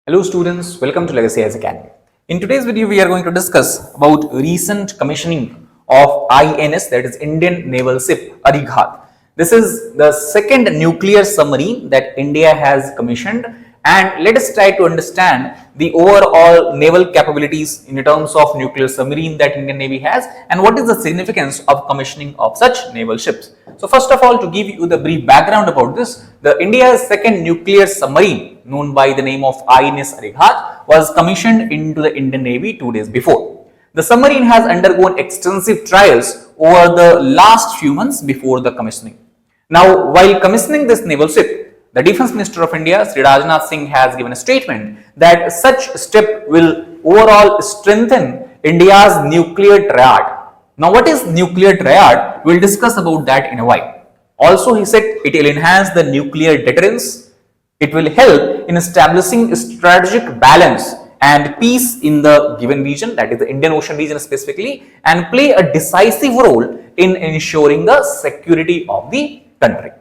Hello students, welcome to Legacy INS Academy. In today's video, we are going to discuss about recent commissioning of INS, that is Indian Naval Ship Arighaat. This is the second nuclear submarine that India has commissioned, and let us try to understand the overall naval capabilities in terms of nuclear submarine that Indian Navy has and what is the significance of commissioning of such naval ships. So first of all, to give you the brief background about this, the India's second nuclear submarine known by the name of INS Arighaat was commissioned into the Indian Navy 2 days before. The submarine has undergone extensive trials over the last few months before the commissioning. Now, while commissioning this naval ship, the Defence Minister of India, Sri Rajnath Singh, has given a statement that such step will overall strengthen India's nuclear triad. Now, what is nuclear triad? We'll discuss about that in a while. Also, he said it will enhance the nuclear deterrence. It will help in establishing strategic balance and peace in the given region, that is the Indian Ocean region specifically, and play a decisive role in ensuring the security of the country.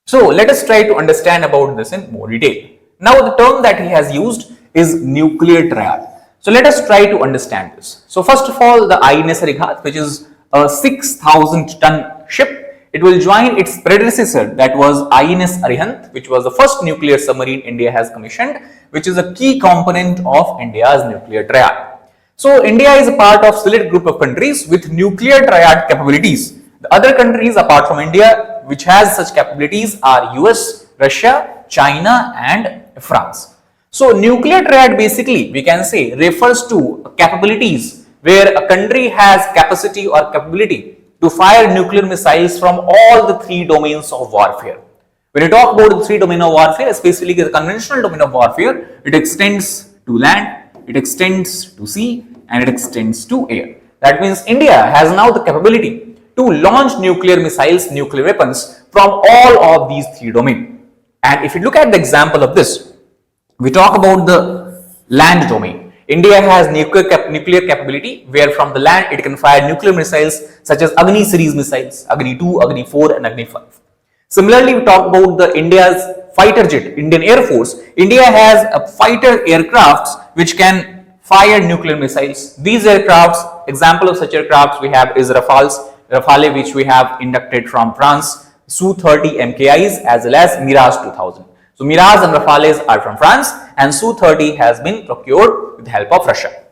So let us try to understand about this in more detail. Now the term that he has used is nuclear triad. So let us try to understand this. So first of all, the INS Arighaat, which is a 6,000 ton ship, it will join its predecessor, that was INS Arighaat, which was the first nuclear submarine India has commissioned, which is a key component of India's nuclear triad. So India is a part of select group of countries with nuclear triad capabilities. The other countries apart from India which has such capabilities are US, Russia, China and France. So nuclear triad basically we can say refers to capabilities where a country has capacity or capability to fire nuclear missiles from all the three domains of warfare. When you talk about the three domains of warfare, especially the conventional domain of warfare, it extends to land, it extends to sea and it extends to air. That means India has now the capability to launch nuclear missiles, nuclear weapons from all of these three domains. And if you look at the example of this, we talk about the land domain. India has nuclear capability where from the land it can fire nuclear missiles such as Agni series missiles, Agni 2, Agni 4 and Agni 5. Similarly, we talk about the India's fighter jet, Indian Air Force. India has a fighter aircrafts which can fire nuclear missiles. These aircrafts, example of such aircrafts we have is Rafale, which we have inducted from France, Su-30 MKIs as well as Mirage 2000. So Mirage and Rafales are from France and Su-30 has been procured with the help of Russia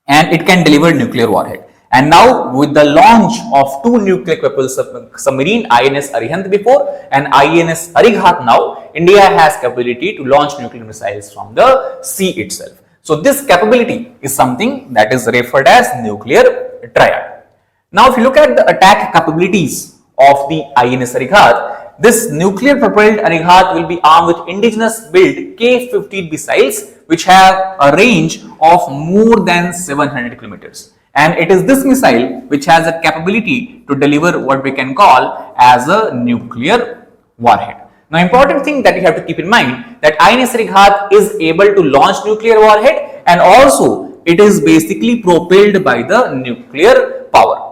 and it can deliver nuclear warhead. And now with the launch of two nuclear capable submarine, INS Arighaat before and INS Arighaat now, India has capability to launch nuclear missiles from the sea itself. So this capability is something that is referred as nuclear triad. Now, if you look at the attack capabilities of the INS Arighaat, this nuclear propelled Arighaat will be armed with indigenous built K-15 missiles which have a range of more than 700 kilometers. And it is this missile which has a capability to deliver what we can call as a nuclear warhead. Now, important thing that you have to keep in mind that INS Arighaat is able to launch nuclear warhead and also it is basically propelled by the nuclear power.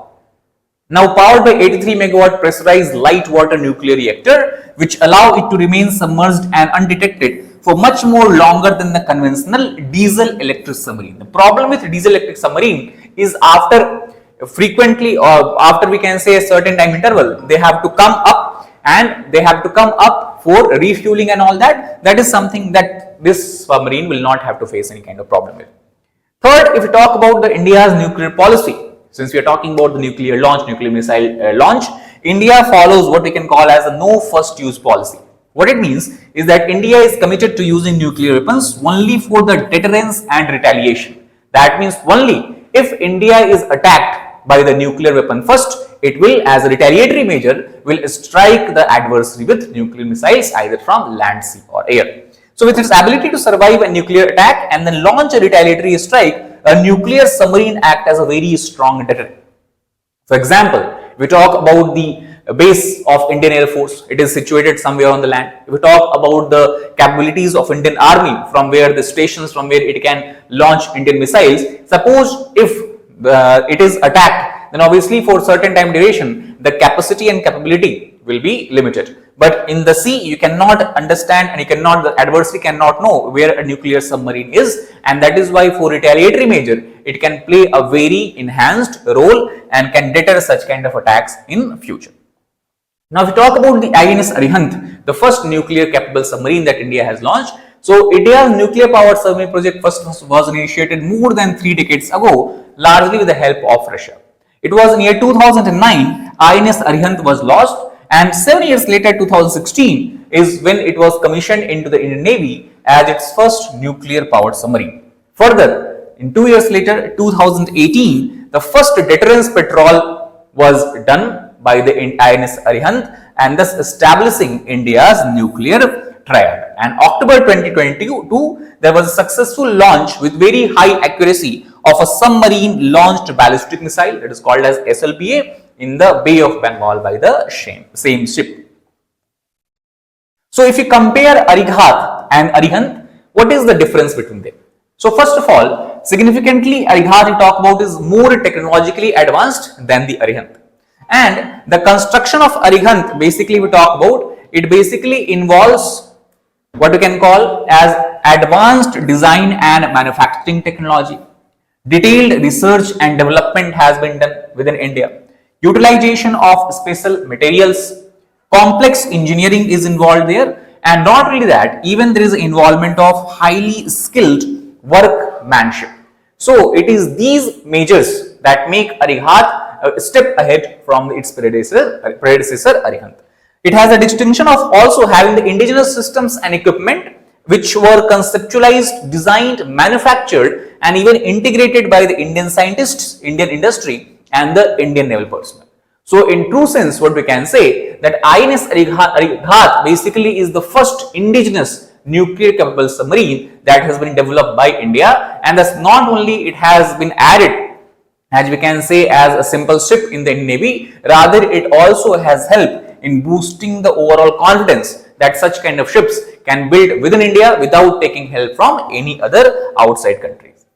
Now powered by 83 megawatt pressurized light water nuclear reactor which allow it to remain submerged and undetected for much more longer than the conventional diesel electric submarine. The problem with diesel electric submarine is after frequently or after we can say a certain time interval, they have to come up and they have to come up for refueling and all that. That is something that this submarine will not have to face any kind of problem with. Third, if we talk about the India's nuclear policy, since we are talking about the nuclear launch, nuclear missile launch, India follows what we can call as a no first use policy. What it means is that India is committed to using nuclear weapons only for the deterrence and retaliation. That means only if India is attacked by the nuclear weapon first, it will as a retaliatory measure will strike the adversary with nuclear missiles either from land, sea or air. So with its ability to survive a nuclear attack and then launch a retaliatory strike, a nuclear submarine acts as a very strong deterrent. For example, we talk about the base of Indian Air Force, it is situated somewhere on the land. If we talk about the capabilities of Indian Army, from where the stations from where it can launch Indian missiles, suppose if it is attacked then obviously for certain time duration, the capacity and capability will be limited. But in the sea, you cannot understand and the adversary cannot know where a nuclear submarine is, and that is why for retaliatory measure, it can play a very enhanced role and can deter such kind of attacks in future. Now, if we talk about the INS Arighaat, the first nuclear capable submarine that India has launched. So, India's nuclear powered submarine project first was initiated more than 3 decades ago, largely with the help of Russia. It was in year 2009, INS Arighaat was launched, and 7 years later, 2016, is when it was commissioned into the Indian Navy as its first nuclear powered submarine. Further, in 2 years later, 2018, the first deterrence patrol was done by the INS Arighaat, and thus establishing India's nuclear triad. And October 2022, there was a successful launch with very high accuracy of a submarine launched ballistic missile, that is called as SLBA, in the Bay of Bengal by the same ship. So if you compare Arighaat and Arighaat, what is the difference between them? So first of all, significantly, Arighaat we talk about is more technologically advanced than the Arighaat. And the construction of Arighaat, basically we talk about, it basically involves what we can call as advanced design and manufacturing technology. Detailed research and development has been done within India. Utilization of special materials, complex engineering is involved there, and not only that, even there is involvement of highly skilled workmanship. So it is these measures that make Arighaat a step ahead from its predecessor Arighaat. It has a distinction of also having the indigenous systems and equipment which were conceptualized, designed, manufactured, and even integrated by the Indian scientists, Indian industry, and the Indian naval personnel. So in true sense, what we can say that INS Arighaat basically is the first indigenous nuclear capable submarine that has been developed by India, and thus not only it has been added, as we can say, as a simple ship in the Indian Navy, rather it also has helped in boosting the overall confidence that such kind of ships can build within India without taking help from any other outside countries.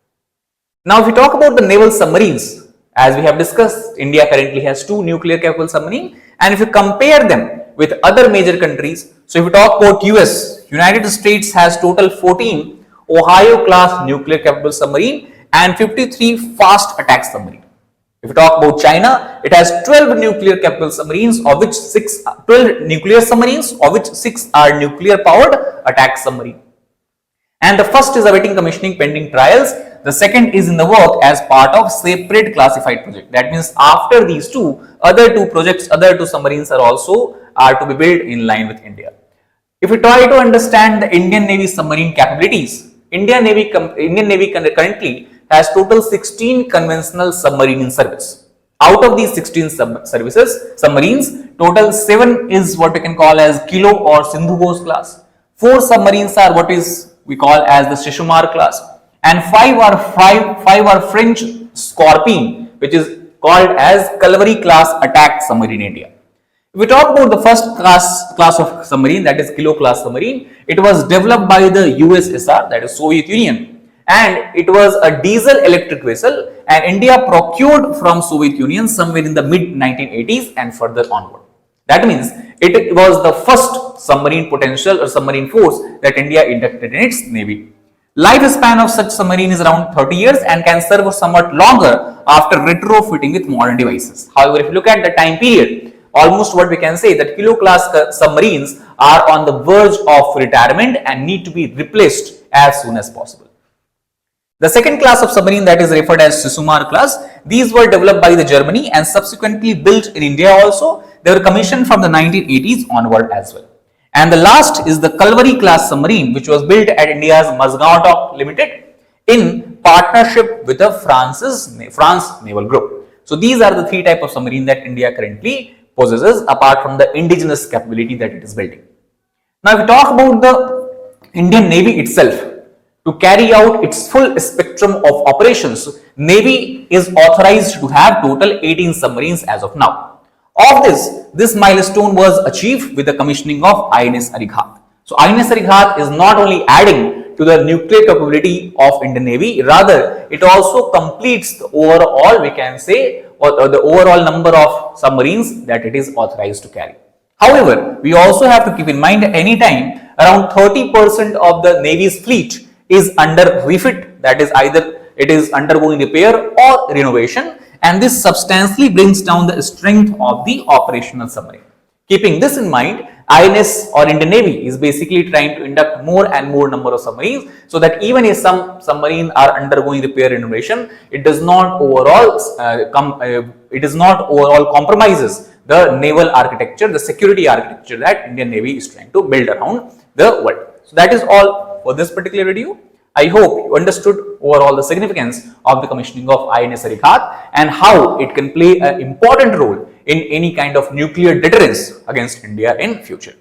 Now, if we talk about the naval submarines, as we have discussed, India currently has 2 nuclear capable submarines, and if you compare them with other major countries, so if we talk about US, United States has total 14 Ohio class nuclear capable submarine and 53 fast attack submarine. If we talk about China, it has 12 nuclear capable submarines, of which 6 are nuclear powered attack submarine. And the first is awaiting commissioning pending trials. The second is in the work as part of separate classified project. That means after these other two submarines are to be built in line with India. If we try to understand the Indian Navy submarine capabilities, Indian Navy currently has total 16 conventional submarine in service. Out of these 16 submarines, total 7 is what we can call as Kilo or Sindhu Ghosh class. 4 submarines are what we call as the Shishumar class, and 5 are French Scorpion, which is called as Calvary class attack submarine in India. If we talk about the first class of submarine, that is Kilo class submarine, it was developed by the USSR, that is Soviet Union, and it was a diesel electric vessel, and India procured from Soviet Union somewhere in the mid 1980s and further onward. That means it was the first submarine potential or submarine force that India inducted in its navy. Lifespan of such submarine is around 30 years and can serve somewhat longer after retrofitting with modern devices. However, if you look at the time period, almost what we can say that Kilo class submarines are on the verge of retirement and need to be replaced as soon as possible. The second class of submarine, that is referred as Shishumar class, these were developed by the Germany and subsequently built in India also. They were commissioned from the 1980s onward as well. And the last is the Calvary class submarine, which was built at India's Mazgaon Dock Limited in partnership with the France Naval Group. So these are the 3 types of submarine that India currently possesses apart from the indigenous capability that it is building. Now, if we talk about the Indian Navy itself, to carry out its full spectrum of operations, Navy is authorized to have total 18 submarines as of now. Of this milestone was achieved with the commissioning of INS Arighaat. So INS Arighaat is not only adding to the nuclear capability of Indian Navy, rather it also completes the overall, we can say, or the overall number of submarines that it is authorized to carry. However, we also have to keep in mind anytime around 30% of the Navy's fleet is under refit, that is either it is undergoing repair or renovation, and this substantially brings down the strength of the operational submarine. Keeping this in mind, INS or Indian Navy is basically trying to induct more and more number of submarines, so that even if some submarines are undergoing repair and renovation, it does not overall compromises the naval architecture, the security architecture that Indian Navy is trying to build around the world. So that is all for this particular video. I hope you understood overall the significance of the commissioning of INS Arighaat and how it can play an important role in any kind of nuclear deterrence against India in future.